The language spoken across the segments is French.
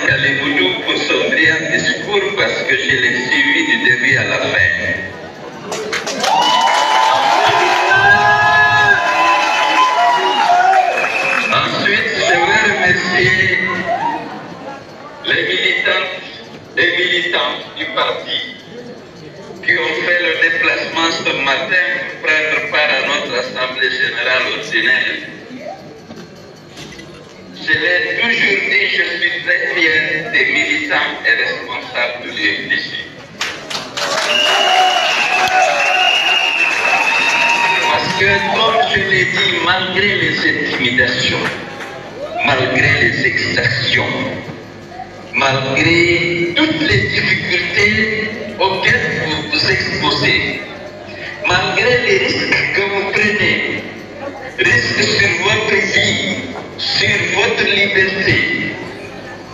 Kalimoudou pour son brillant discours parce que je l'ai suivi du début à la fin. Ensuite, je veux remercier les militantes et militants du parti qui ont fait le déplacement ce matin pour prendre part à notre Assemblée générale ordinaire. Je l'ai toujours dit, je suis très fier des militants et responsables du FDC. Parce que, comme je l'ai dit, malgré les intimidations, malgré les exactions, malgré toutes les difficultés auxquelles vous vous exposez, malgré les risques que vous prenez, risques sur votre vie, sur votre liberté,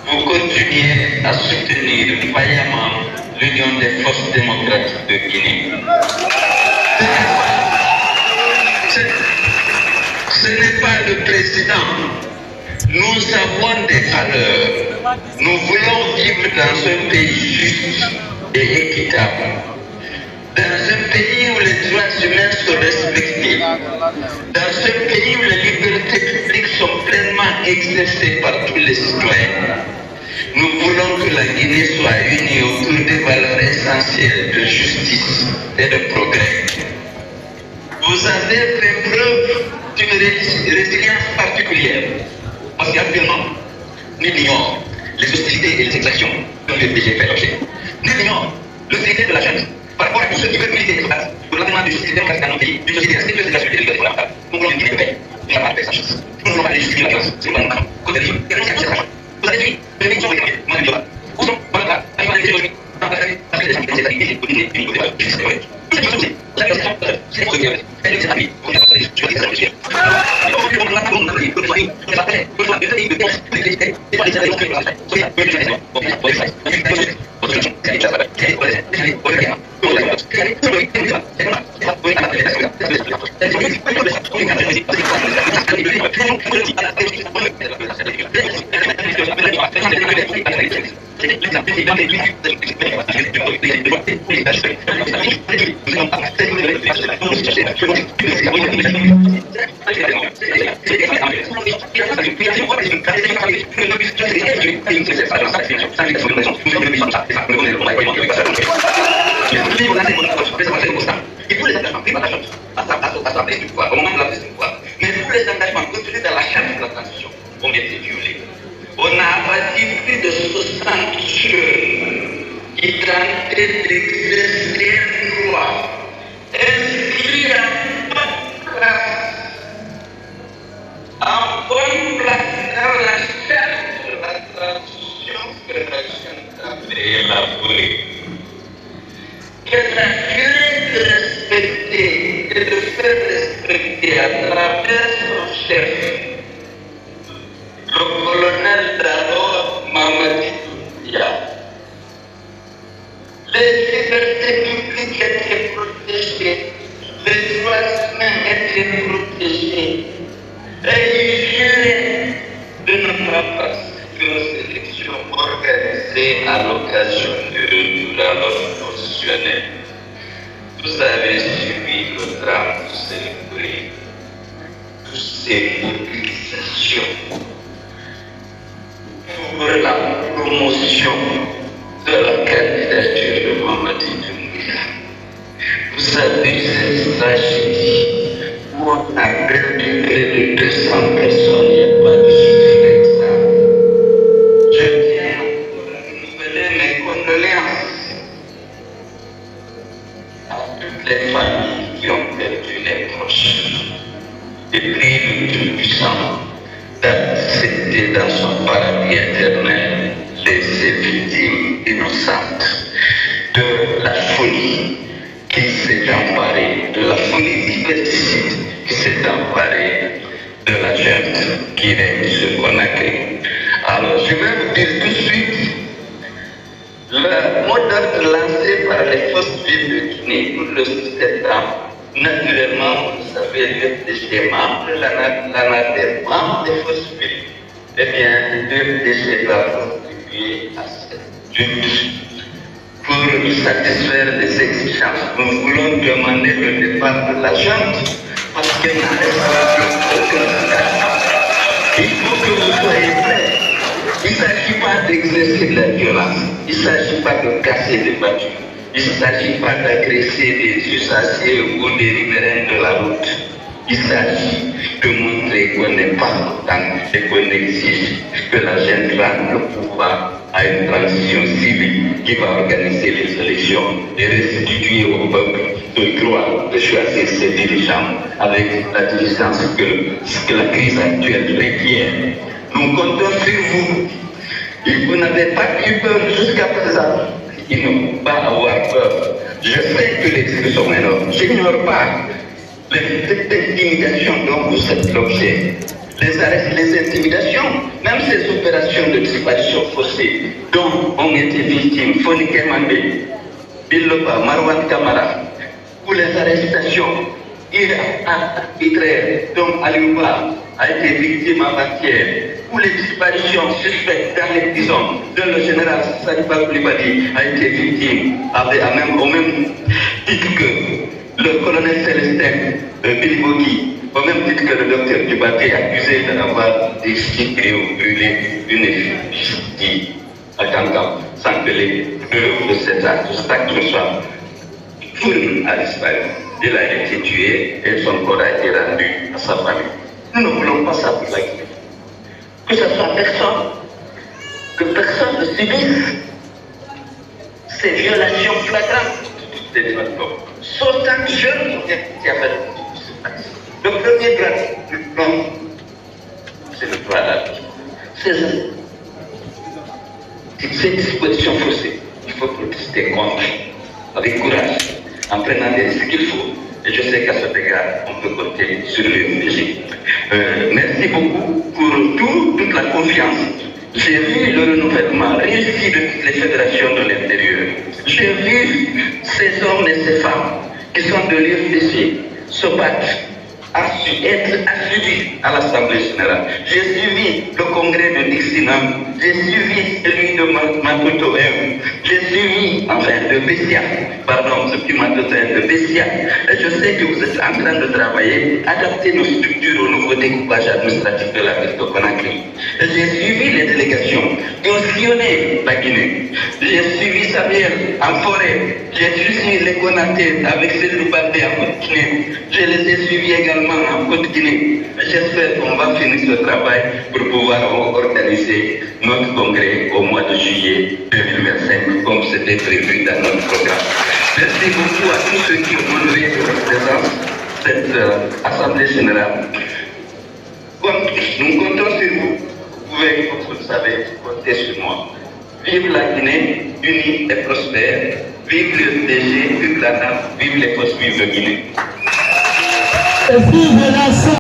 vous continuez à soutenir vaillamment l'Union des forces démocratiques de Guinée. Ce n'est pas le président. Nous avons des valeurs. Nous voulons vivre dans un pays juste et équitable. Dans un pays où les droits humains sont respectés. Dans un pays où les libertés publiques sont pleinement exercées par tous les citoyens. Nous voulons que la Guinée soit unie autour des valeurs essentielles de justice et de progrès. Vous avez fait preuve d'une résilience particulière. Parce qu'actuellement, nous ignorons les hostilités et les exactions dont le PG fait l'objet. Nous ignorons l'hostilité de la jeune par rapport à tous ceux qui veulent militer pour l'avènement de justice démocratique dans nos pays, d'une société respectueuse de la société et de la liberté fondamentale. Nous voulons une Guinée de paix, qui n'a pas de sa chance. Nous ne voulons pas de justice de la classe, c'est pas nous marquons. Côté de vie, et nous sommes l'argent. Vous avez dit, les pays sont réclamés, moi je dis, où sont, voilà, la liberté aujourd'hui, dans la famille, parce que les gens qui étaient et pour une côté de la justice, c'est vrai. C'est une chose, la liberté, c'est pour eux, elle est rapide, vous n'avez pas de justice, je vais dire ça. On a abattu plus de 60 jeunes qui tentaient d'exercer un droit inscrit en bonne place dans la charte de la transition que la charte avait élaborée. Qu'elle a cru de respecter et de faire respecter à travers son chef, le colonel d'alors Mamadi Doumbouya. Les libertés publiques étaient protégées, les droits humains étaient protégés. Et il jurait de ne pas participer aux élections organisées à l'occasion du retour à l'ordre constitutionnel. Vous avez suivi le drame de célébrer toutes ces mobilisations pour la promotion de la candidature de Mamadi Doumbouya. Vous avez eu cette tragédie où on a perdu près de 200 personnes, il n'y a pas de suite avec ça. Je tiens à renouveler mes condoléances à toutes les familles qui ont perdu les proches et prie le Tout-Puissant d'accepter dans son paradis éternel les victimes innocentes de la folie qui s'est emparée, de la folie liberticide qui s'est emparée de la junte qui vient de se Conakry. Alors je vais vous dire tout de suite, le mot d'ordre lancé par les forces vives de Guinée pour le 6 septembre, naturellement, vous savez, l'UFDG membre, l'ANADER membre des forces vives, eh bien, l'UFDG va contribuer contribuer à cette lutte. Pour satisfaire les exigences, nous voulons demander le départ de la junte parce qu'elle n'a respecté aucun engagement. Il faut que vous soyez prêts. Il ne s'agit pas d'exercer de la violence, il ne s'agit pas de casser des voitures, il ne s'agit pas d'agresser des usagers ou des riverains de la route. Il s'agit de montrer qu'on n'est pas content et qu'on exige que la gente rende le pouvoir à une transition civile qui va organiser les élections et restituer au peuple le droit de choisir ses dirigeants avec la diligence que la crise actuelle requiert. Nous comptons sur vous. Et vous n'avez pas eu peur jusqu'à présent. Il ne faut pas avoir peur. Je sais que les risques sont énormes. Je n'ignore pas les intimidations dont vous êtes l'objet. Les arrêts, les intimidations, même ces opérations de disparition forcée dont ont été victimes Fonik Emandé, Biloba, Marwan Kamara, ou les arrestations arbitraires dont Aliouba a été victime avant-hier, ou les disparitions suspectes dans les prisons dont le général Saliba Koulibaly a été victime, au même titre que le colonel Célestin Bilibogui, au même titre que le docteur Dubaté, accusé d'avoir déchiqueté ou brûlé une effigie à Kankan, sans que les preuves de cet acte soient fournies à disparu. Il a été tué et son corps a été rendu à sa famille. Nous ne voulons pas ça pour la Guinée. Que ce soit que personne ne subisse ces violations flagrantes des droits de l'homme. Sortant jeune qui a fait le premier droit de l'homme, c'est le droit à la vie. Ces dispositions forcées, il faut protester contre, avec courage, en prenant des risques qu'il faut. Et je sais qu'à cet égard, on peut compter sur le régime. Merci beaucoup pour toute la confiance. J'ai vu le renouvellement réussi de toutes les fédérations de l'intérieur. J'ai vu ces hommes et ces femmes qui sont de l'UFDC se battre, être assidus à l'Assemblée générale. J'ai suivi le congrès de Dixinam, j'ai suivi celui de Makoto M, j'ai suivi, de Bessia, de Bessia. Et je sais que vous êtes en train de travailler, adapter nos structures au nouveau découpage administratif de la ville de Conakry. J'ai suivi les délégations qui ont sillonné la Guinée. J'ai suivi Samuel en forêt. J'ai suivi les Konaté avec ces Loubabé en Côte-Guinée. Je les ai suivis également en Côte-Guinée. J'espère qu'on va finir ce travail pour pouvoir organiser notre congrès au mois de juillet 2025, comme c'était prévu dans notre programme. Merci beaucoup à tous ceux qui ont honoré de votre présence cette Assemblée générale. Nous comptons sur vous. Vous pouvez, comme vous le savez, compter sur moi. Vive la Guinée, unie et prospère. Vive le DG, vive la NAP, vive les forces vives de Guinée.